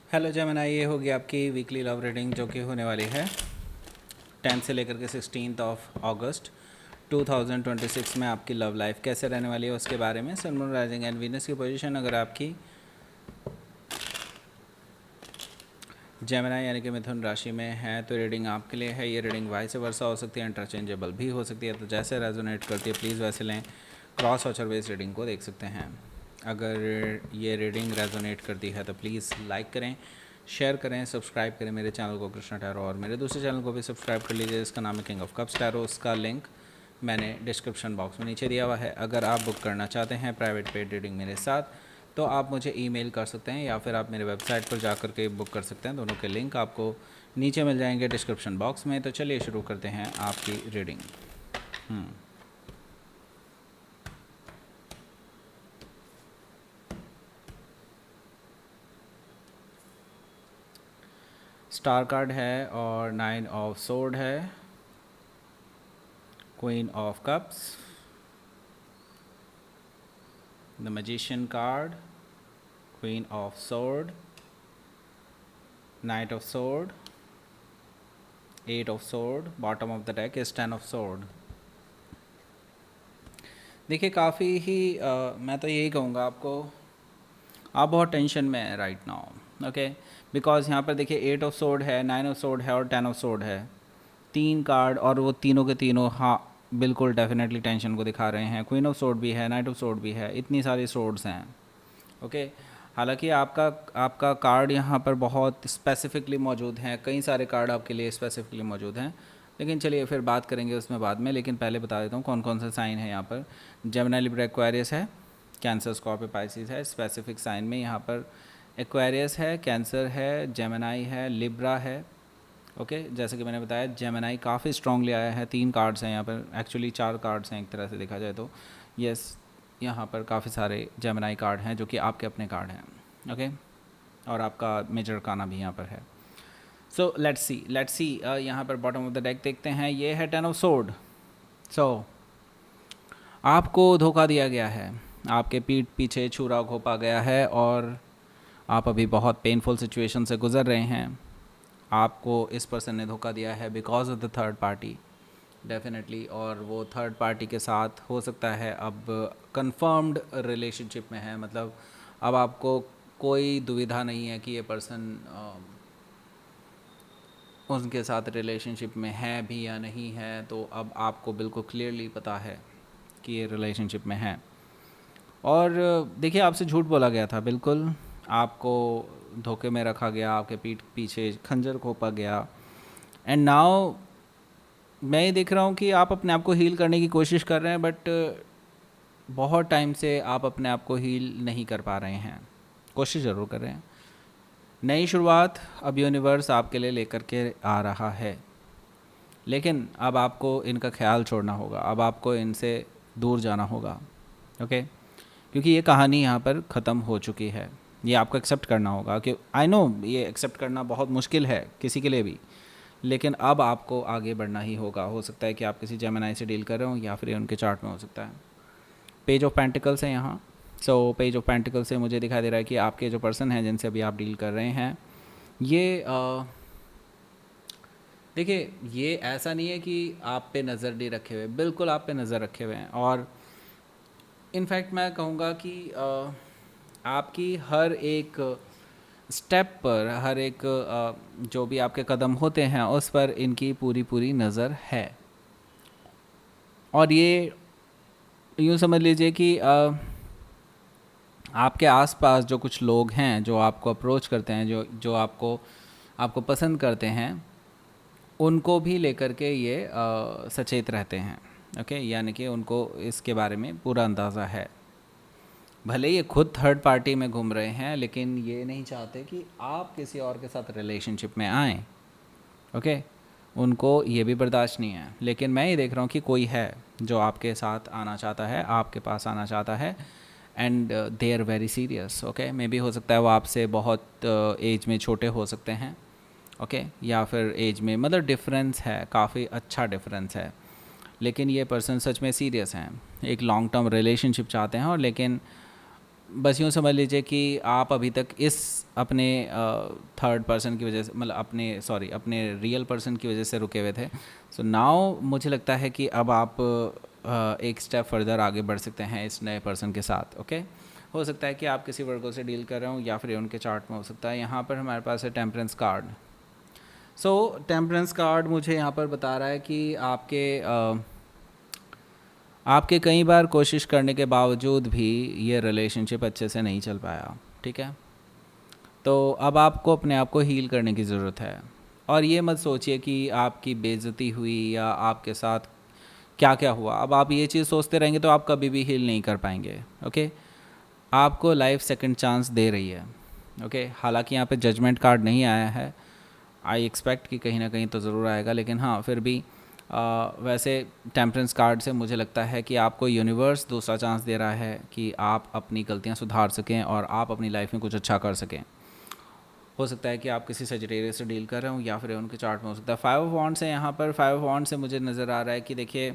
Hello Gemini, ये होगी आपकी वीकली लव रीडिंग जो कि होने वाली है 10 से लेकर के 16 अगस्त 2026 में। आपकी लव लाइफ कैसे रहने वाली है उसके बारे में। सन, मून, राइजिंग एंड वीनस की पोजीशन अगर आपकी जेमिनी यानी कि मिथुन राशि में है तो रीडिंग आपके लिए है। ये रीडिंग वाइस वर्सा हो सकती है, इंटरचेंजेबल भी हो सकती है, तो जैसे रेजोनेट करती है प्लीज़ वैसे लें। क्रॉस वॉचर बेस्ड रीडिंग को देख सकते हैं। अगर ये रीडिंग रेजोनेट करती है तो प्लीज़ लाइक करें, शेयर करें, सब्सक्राइब करें मेरे चैनल को कृष्णा टैरो, और मेरे दूसरे चैनल को भी सब्सक्राइब कर लीजिए, इसका नाम है किंग ऑफ कप्स टैरो। उसका लिंक मैंने डिस्क्रिप्शन बॉक्स में नीचे दिया हुआ है। अगर आप बुक करना चाहते हैं प्राइवेट पेड रीडिंग मेरे साथ तो आप मुझे ईमेल कर सकते हैं या फिर आप मेरे वेबसाइट पर जा कर के बुक कर सकते हैं। दोनों के लिंक आपको नीचे मिल जाएंगे डिस्क्रिप्शन बॉक्स में। तो चलिए शुरू करते हैं आपकी रीडिंग। स्टार कार्ड है और 9 ऑफ सोर्ड है, queen of cups, the magician card, queen of sword, night of sword, 8 of sword, bottom of the deck is 10 of sword. देखिए काफ़ी ही मैं तो यही कहूँगा आपको, आप बहुत टेंशन में हैं राइट नाउ, ओके। बिकॉज यहाँ पर देखिए 8 ऑफ सोर्ड है, 9 ऑफ सोर्ड है और 10 ऑफ सोर्ड है। तीन कार्ड और वो तीनों के तीनों हाँ बिल्कुल डेफिनेटली टेंशन को दिखा रहे हैं। क्वीन ऑफ सोर्ड भी है, नाइट ऑफ सोर्ड भी है, इतनी सारी सोर्ड्स हैं, ओके। हालांकि आपका आपका कार्ड यहाँ पर बहुत स्पेसिफिकली मौजूद हैं, कई सारे कार्ड आपके लिए स्पेसिफिकली मौजूद हैं, लेकिन चलिए फिर बात करेंगे उसमें बाद में। लेकिन पहले बता देता हूँ कौन कौन से साइन है यहाँ पर। जेमिनी, लिब्रा, एक्वेरियस है, कैंसर, स्कॉर्पियो, पाइसिस है। स्पेसिफिक साइन में यहाँ पर एक्वेरियस है, कैंसर है, जेमिनी है, लिब्रा है, ओके। जैसे कि मैंने बताया जेमिनी काफ़ी स्ट्रांगली आया है। 3 कार्ड्स हैं यहाँ पर, एक्चुअली 4 कार्ड्स हैं एक तरह से देखा जाए तो। यस, यहाँ पर काफ़ी सारे जेमिनी कार्ड हैं जो कि आपके अपने कार्ड हैं, ओके। और आपका मेजर काना भी यहाँ पर है। सो लेट्स सी यहाँ पर बॉटम ऑफ द डेक देखते हैं। ये है 10 ऑफ सोर्ड। सो आपको धोखा दिया गया है, आपके पीठ पीछे छुरा घोंपा गया है और आप अभी बहुत पेनफुल सिचुएशन से गुजर रहे हैं। आपको इस पर्सन ने धोखा दिया है because of the third party definitely, और वो थर्ड पार्टी के साथ हो सकता है अब कंफर्म्ड रिलेशनशिप में है। मतलब अब आपको कोई दुविधा नहीं है कि ये पर्सन उनके साथ रिलेशनशिप में है भी या नहीं है। तो अब आपको बिल्कुल क्लियरली पता है कि ये रिलेशनशिप में है। और देखिए आपसे झूठ बोला गया था, बिल्कुल आपको धोखे में रखा गया, आपके पीठ पीछे खंजर घोंपा गया। एंड नाउ मैं ये देख रहा हूँ कि आप अपने आप को हील करने की कोशिश कर रहे हैं, बट बहुत टाइम से आप अपने आप को हील नहीं कर पा रहे हैं। कोशिश ज़रूर कर रहे हैं। नई शुरुआत अब यूनिवर्स आपके लिए लेकर के आ रहा है, लेकिन अब आपको इनका ख्याल छोड़ना होगा, अब आपको इनसे दूर जाना होगा, ओके। क्योंकि ये कहानी यहाँ पर ख़त्म हो चुकी है। ये आपको एक्सेप्ट करना होगा कि आई नो ये एक्सेप्ट करना बहुत मुश्किल है किसी के लिए भी, लेकिन अब आपको आगे बढ़ना ही होगा। हो सकता है कि आप किसी जेमिनी से डील कर रहे हो या फिर उनके चार्ट में हो सकता है। पेज ऑफ पेंटिकल्स है यहाँ। सो पेज ऑफ पेंटिकल्स से मुझे दिखाई दे रहा है कि आपके जो पर्सन हैं जिनसे अभी आप डील कर रहे हैं, ये देखिए ये ऐसा नहीं है कि आप पे नज़र नहीं रखे हुए, बिल्कुल आप पे नज़र रखे हुए हैं। और इनफैक्ट मैं कहूँगा कि आपकी हर एक स्टेप पर, हर एक जो भी आपके कदम होते हैं उस पर इनकी पूरी पूरी नज़र है। और ये यूँ समझ लीजिए कि आपके आसपास जो कुछ लोग हैं जो आपको अप्रोच करते हैं, जो जो आपको आपको पसंद करते हैं, उनको भी लेकर के ये सचेत रहते हैं, ओके। यानी कि उनको इसके बारे में पूरा अंदाज़ा है। भले ये खुद थर्ड पार्टी में घूम रहे हैं, लेकिन ये नहीं चाहते कि आप किसी और के साथ रिलेशनशिप में आएँ, ओके। उनको ये भी बर्दाश्त नहीं है। लेकिन मैं ये देख रहा हूँ कि कोई है जो आपके साथ आना चाहता है, आपके पास आना चाहता है, and they are very serious, okay. Maybe हो सकता है वो आपसे बहुत एज में छोटे हो सकते हैं, ओके, या फिर एज में मतलब डिफरेंस है, काफ़ी अच्छा डिफरेंस है, लेकिन ये पर्सन सच में सीरियस हैं, एक लॉन्ग टर्म रिलेशनशिप चाहते हैं। और लेकिन बस यूँ समझ लीजिए कि आप अभी तक इस अपने थर्ड पर्सन की वजह से, मतलब अपने रियल पर्सन की वजह से रुके हुए थे। सो नाउ मुझे लगता है कि अब आप एक स्टेप फर्दर आगे बढ़ सकते हैं इस नए पर्सन के साथ। ओके, हो सकता है कि आप किसी वर्गों से डील कर रहे हो या फिर उनके चार्ट में हो सकता है। यहाँ पर हमारे पास है टेम्परेंस कार्ड। सो टेम्परेंस कार्ड मुझे यहाँ पर बता रहा है कि आपके कई बार कोशिश करने के बावजूद भी ये रिलेशनशिप अच्छे से नहीं चल पाया, ठीक है। तो अब आपको अपने आप को हील करने की ज़रूरत है। और ये मत सोचिए कि आपकी बेइज्जती हुई या आपके साथ क्या क्या हुआ। अब आप ये चीज़ सोचते रहेंगे तो आप कभी भी हील नहीं कर पाएंगे। ओके, आपको लाइफ सेकंड चांस दे रही है। ओके, हालांकि यहाँ पे जजमेंट कार्ड नहीं आया है, आई एक्सपेक्ट कि कहीं ना कहीं तो ज़रूर आएगा, लेकिन हाँ फिर भी वैसे टेम्परेंस कार्ड से मुझे लगता है कि आपको यूनिवर्स दूसरा चांस दे रहा है कि आप अपनी गलतियाँ सुधार सकें और आप अपनी लाइफ में कुछ अच्छा कर सकें। हो सकता है कि आप किसी सजिटेरियस से डील कर रहे हो या फिर उनके चार्ट में हो सकता है 5 ऑफ वॉन्ड्स है। यहाँ पर 5 ऑफ वॉन्ड्स से मुझे नज़र आ रहा है कि देखिए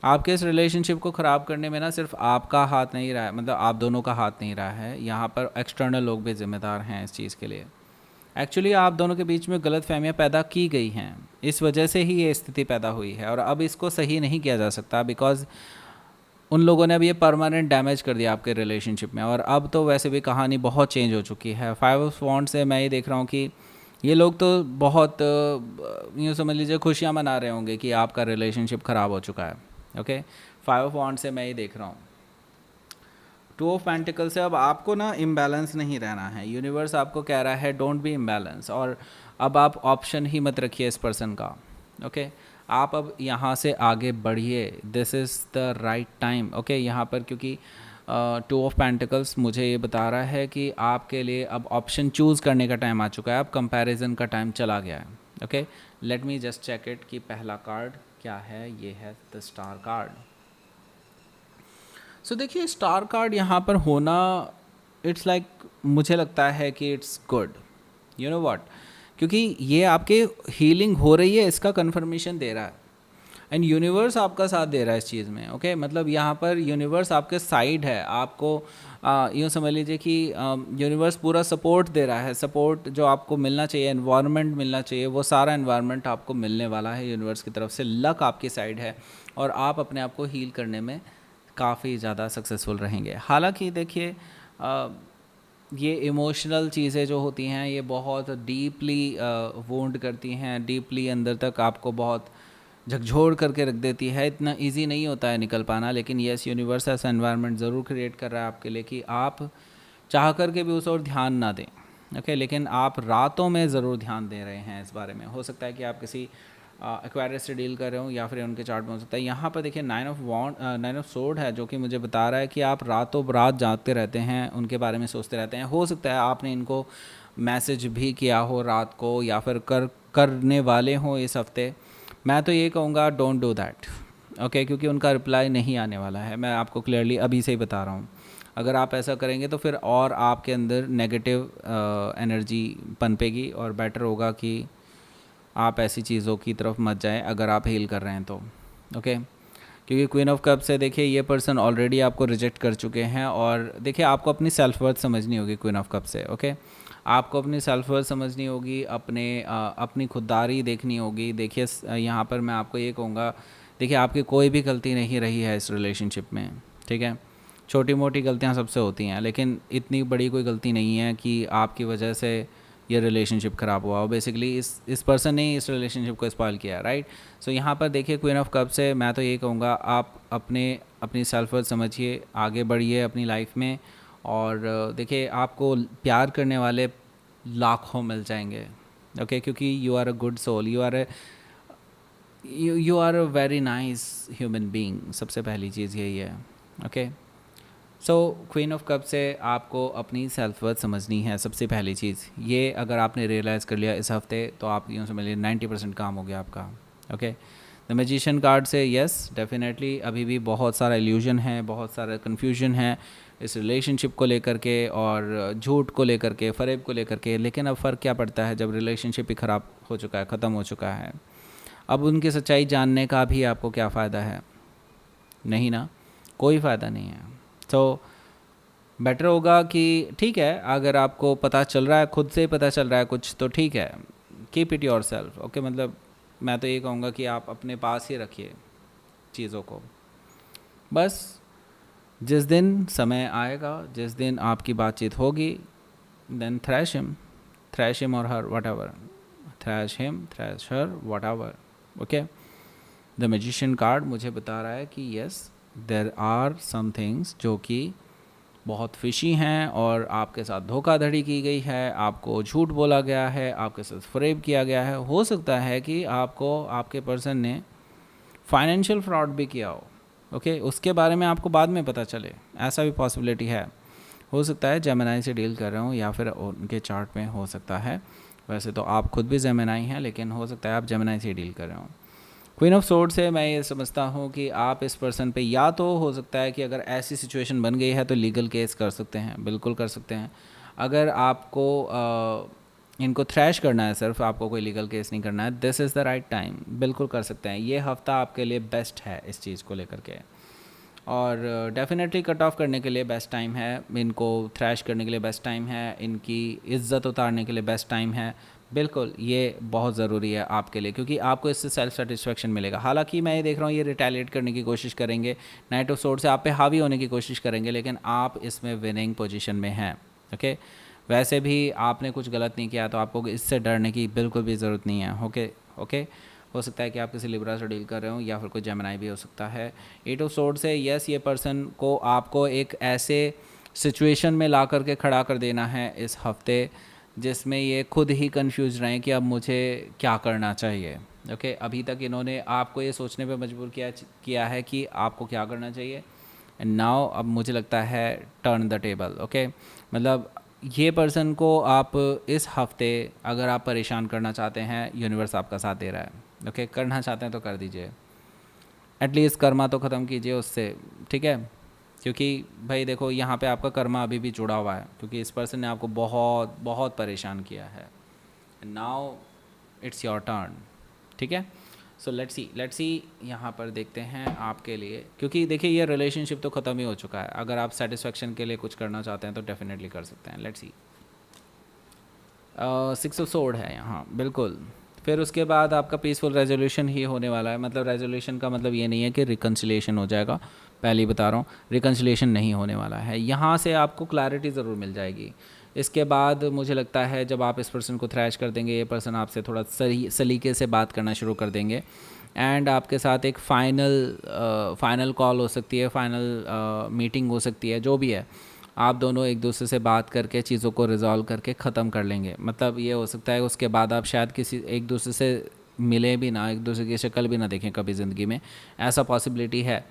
आपके इस रिलेशनशिप को ख़राब करने में ना सिर्फ आपका हाथ नहीं रहा है, मतलब आप दोनों का हाथ नहीं रहा है, यहाँ पर एक्सटर्नल लोग भी जिम्मेदार हैं इस चीज़ के लिए। एक्चुअली आप दोनों के बीच में गलत फहमियाँ पैदा की गई हैं, इस वजह से ही ये स्थिति पैदा हुई है और अब इसको सही नहीं किया जा सकता, बिकॉज उन लोगों ने अब ये परमानेंट डैमेज कर दिया आपके रिलेशनशिप में। और अब तो वैसे भी कहानी बहुत चेंज हो चुकी है। 5 ऑफ वॉन्ड्स से मैं ये देख रहा हूँ कि ये लोग तो बहुत यूँ समझ लीजिए खुशियाँ मना रहे होंगे कि आपका रिलेशनशिप ख़राब हो चुका है। ओके, 5 ऑफ वॉन्ड्स से मैं ये देख रहा हूँ। 2 ऑफ पेंटिकल से अब आपको ना इम्बैलेंस नहीं रहना है। यूनिवर्स आपको कह रहा है डोंट बी इम्बैलेंस, और अब आप ऑप्शन ही मत रखिए इस पर्सन का। ओके, आप अब यहाँ से आगे बढ़िए, this is the right time. Okay, यहाँ पर क्योंकि 2 ऑफ पेंटिकल्स मुझे ये बता रहा है कि आपके लिए अब ऑप्शन चूज़ करने का टाइम आ चुका है, अब कंपैरिजन का टाइम चला गया है। Okay, let me just check it कि पहला कार्ड क्या है। ये है द स्टार कार्ड। सो देखिए स्टार कार्ड यहाँ पर होना, इट्स लाइक मुझे लगता है कि it's good, you know what, क्योंकि ये आपके हीलिंग हो रही है इसका कन्फर्मेशन दे रहा है एंड यूनिवर्स आपका साथ दे रहा है इस चीज़ में। ओके, मतलब यहाँ पर यूनिवर्स आपके साइड है, आपको यूँ समझ लीजिए कि यूनिवर्स पूरा सपोर्ट दे रहा है। सपोर्ट जो आपको मिलना चाहिए, एनवायरनमेंट मिलना चाहिए, वो सारा एनवायरनमेंट आपको मिलने वाला है यूनिवर्स की तरफ से। लक आपकी साइड है और आप अपने आप को हील करने में काफ़ी ज़्यादा सक्सेसफुल रहेंगे। हालांकि देखिए ये इमोशनल चीज़ें जो होती हैं ये बहुत डीपली वोंड करती हैं, डीपली अंदर तक आपको बहुत झकझोर करके रख देती है। इतना इजी नहीं होता है निकल पाना, लेकिन यस यूनिवर्स ऐसा एनवायरनमेंट ज़रूर क्रिएट कर रहा है आपके लिए कि आप चाह करके भी उस ओर ध्यान ना दें। ओके, लेकिन आप रातों में ज़रूर ध्यान दे रहे हैं इस बारे में। हो सकता है कि आप किसी एक्वायरियस से डील कर रहे हो या फिर उनके चार्ट में हो सकता है। यहाँ पर देखिए 9 ऑफ सोर्ड है, जो कि मुझे बता रहा है कि आप रातों रात जागते रहते हैं, उनके बारे में सोचते रहते हैं। हो सकता है आपने इनको मैसेज भी किया हो रात को या फिर करने वाले हो इस हफ्ते। मैं तो ये कहूँगा डोंट डू दैट। ओके, क्योंकि उनका रिप्लाई नहीं आने वाला है, मैं आपको क्लियरली अभी से ही बता रहा हूँ। अगर आप ऐसा करेंगे तो फिर और आपके अंदर नेगेटिव एनर्जी पनपेगी, और बेटर होगा कि आप ऐसी चीज़ों की तरफ मत जाएं अगर आप हील कर रहे हैं तो। ओके, क्योंकि क्वीन ऑफ कप से देखिए ये पर्सन ऑलरेडी आपको रिजेक्ट कर चुके हैं, और देखिए आपको अपनी सेल्फ वर्थ समझनी होगी क्वीन ऑफ कप से। ओके, आपको अपनी सेल्फ वर्थ समझनी होगी, अपनी खुददारी देखनी होगी। देखिए यहाँ पर मैं आपको ये कहूँगा, देखिए आपकी कोई भी गलती नहीं रही है इस रिलेशनशिप में, ठीक है। छोटी मोटी गलतियाँ सबसे होती हैं, लेकिन इतनी बड़ी कोई गलती नहीं है कि आपकी वजह से ये रिलेशनशिप ख़राब हुआ हो। बेसिकली इस पर्सन ने इस रिलेशनशिप को स्पॉइल किया, राइट। सो यहाँ पर देखिए क्वीन ऑफ कप से मैं तो ये कहूँगा आप अपनी सेल्फ वर्थ समझिए, आगे बढ़िए अपनी लाइफ में, और देखिए आपको प्यार करने वाले लाखों मिल जाएंगे। ओके, क्योंकि you are a good soul, you are a very nice human being, सबसे पहली चीज़ यही है। Okay, so queen of cup से आपको अपनी सेल्फ वर्थ समझनी है सबसे पहली चीज़। ये अगर आपने रियलाइज़ कर लिया इस हफ्ते तो आप यूँ समझ लीजिए 90% काम हो गया आपका। ओके, द मैजिशियन कार्ड से यस डेफिनेटली अभी भी बहुत सारा इल्यूजन है, बहुत सारा कन्फ्यूजन है इस रिलेशनशिप को लेकर के और झूठ को लेकर के, फ़रेब को लेकर के। लेकिन अब फ़र्क क्या पड़ता है जब रिलेशनशिप ही ख़राब हो चुका है, ख़त्म हो चुका है। अब उनकी सच्चाई जानने का भी आपको क्या फ़ायदा है? नहीं ना, कोई फ़ायदा नहीं है। तो बेटर होगा कि ठीक है, अगर आपको पता चल रहा है, खुद से ही पता चल रहा है कुछ, तो ठीक है, keep it your self. Okay, मतलब मैं तो ये कहूँगा कि आप अपने पास ही रखिए चीज़ों को। बस जिस दिन समय आएगा, जिस दिन आपकी बातचीत होगी, देन थ्रैश हिम और her, whatever, thrash him, thrash her, whatever. Okay, the magician card मुझे बता रहा है कि yes, there are some things जो कि बहुत फिशी हैं और आपके साथ धोखाधड़ी की गई है, आपको झूठ बोला गया है, आपके साथ फ्रेब किया गया है। हो सकता है कि आपको आपके पर्सन ने फाइनेंशियल फ्रॉड भी किया हो। ओके, उसके बारे में आपको बाद में पता चले, ऐसा भी पॉसिबिलिटी है। हो सकता है जेमिनाई से डील कर रहे हो या फिर उनके चार्ट में हो सकता है। वैसे तो आप खुद भी जेमिनाई हैं, लेकिन हो सकता है आप जेमिनाई से डील कर रहे हो। क्वीन ऑफ सोर्ड से मैं ये समझता हूँ कि आप इस पर्सन पे, या तो हो सकता है कि अगर ऐसी सिचुएशन बन गई है तो लीगल केस कर सकते हैं, बिल्कुल कर सकते हैं। अगर आपको इनको थ्रैश करना है, सिर्फ आपको कोई लीगल केस नहीं करना है, this is the right time, बिल्कुल कर सकते हैं। ये हफ्ता आपके लिए बेस्ट है इस चीज़ को लेकर के, और डेफिनेटली कट ऑफ करने के लिए बेस्ट टाइम है, इनको थ्रैश करने के लिए बेस्ट टाइम है, इनकी इज्जत उतारने के लिए बेस्ट टाइम है। बिल्कुल ये बहुत ज़रूरी है आपके लिए, क्योंकि आपको इससे सेल्फ सेटिस्फेक्शन मिलेगा। हालांकि मैं ये देख रहा हूँ ये रिटेलिएट करने की कोशिश करेंगे, नाइट ऑफ सोर्ड से आप पे हावी होने की कोशिश करेंगे, लेकिन आप इसमें विनिंग पोजीशन में हैं। ओके, वैसे भी आपने कुछ गलत नहीं किया, तो आपको इससे डरने की बिल्कुल भी ज़रूरत नहीं है। ओके ओके, हो सकता है कि आप किसी लिब्रा से डील कर रहे हो या फिर कोई जेमिनाई भी हो सकता है। एट ऑफ सोर्ड से यस, ये पर्सन को आपको एक ऐसे सिचुएशन में ला करके खड़ा कर देना है इस हफ्ते जिसमें ये खुद ही कंफ्यूज रहें कि अब मुझे क्या करना चाहिए। ओके, अभी तक इन्होंने आपको ये सोचने पे मजबूर किया है कि आपको क्या करना चाहिए, एंड नाउ अब मुझे लगता है टर्न द टेबल। ओके, मतलब ये पर्सन को आप इस हफ्ते अगर आप परेशान करना चाहते हैं, यूनिवर्स आपका साथ दे रहा है। ओके, करना चाहते हैं तो कर दीजिए, एटलीस्ट कर्मा तो ख़त्म कीजिए उससे, ठीक है। क्योंकि भाई देखो, यहाँ पे आपका कर्मा अभी भी जुड़ा हुआ है, क्योंकि इस पर्सन ने आपको बहुत बहुत परेशान किया है। नाउ इट्स योर टर्न, ठीक है। सो लेट्स सी यहाँ पर देखते हैं आपके लिए, क्योंकि देखिए ये रिलेशनशिप तो ख़त्म ही हो चुका है। अगर आप सेटिस्फेक्शन के लिए कुछ करना चाहते हैं तो डेफिनेटली कर सकते हैं। लेट्स सी, 6 ऑफ सोर्ड है यहाँ, बिल्कुल। फिर उसके बाद आपका पीसफुल रेजोल्यूशन ही होने वाला है। मतलब रेजोल्यूशन का मतलब ये नहीं है कि रिकन्सिलेशन हो जाएगा, पहले ही बता रहा हूँ, रिकन्सिलेशन नहीं होने वाला है। यहाँ से आपको क्लैरिटी ज़रूर मिल जाएगी। इसके बाद मुझे लगता है जब आप इस पर्सन को थ्रैश कर देंगे, ये पर्सन आपसे थोड़ा सलीके से बात करना शुरू कर देंगे, एंड आपके साथ एक फ़ाइनल कॉल हो सकती है, फाइनल मीटिंग हो सकती है, जो भी है, आप दोनों एक दूसरे से बात करके चीज़ों को रिजॉल्व करके ख़त्म कर लेंगे। मतलब ये हो सकता है उसके बाद आप शायद किसी एक दूसरे से मिले भी ना, एक दूसरे की शक्ल भी ना देखें कभी ज़िंदगी में, ऐसा पॉसिबिलिटी है,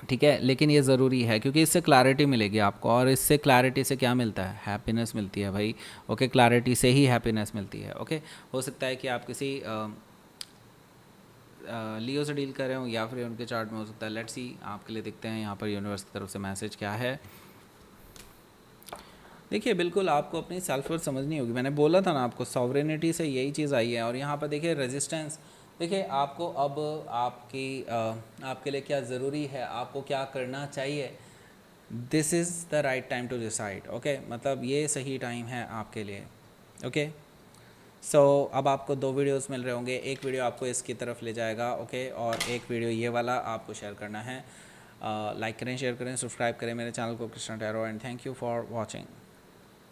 ठीक है। लेकिन ये ज़रूरी है क्योंकि इससे क्लैरिटी मिलेगी आपको, और इससे क्लैरिटी से क्या मिलता है, हैप्पीनेस मिलती है भाई। ओके, क्लैरिटी से ही हैप्पीनेस मिलती है। ओके, हो सकता है कि आप किसी लियो से डील कर रहे हो या फिर उनके चार्ट में हो सकता है। लेट्स सी, आपके लिए देखते हैं यहाँ पर यूनिवर्स की तरफ से मैसेज क्या है। देखिए, बिल्कुल आपको अपनी सेल्फ वर्थ समझनी होगी। मैंने बोला था ना आपको, सॉवरेनिटी से यही चीज़ आई है। और यहाँ पर देखिए रेजिस्टेंस, देखिए आपको अब आपके लिए क्या ज़रूरी है, आपको क्या करना चाहिए, this is the right time to decide. Okay, मतलब ये सही टाइम है आपके लिए। ओके, सो अब आपको 2 वीडियोस मिल रहे होंगे, एक वीडियो आपको इसकी तरफ ले जाएगा, ओके, और एक वीडियो ये वाला आपको शेयर करना है। लाइक करें, शेयर करें, सब्सक्राइब करें मेरे चैनल को, Krishna tarot, and thank you for watching.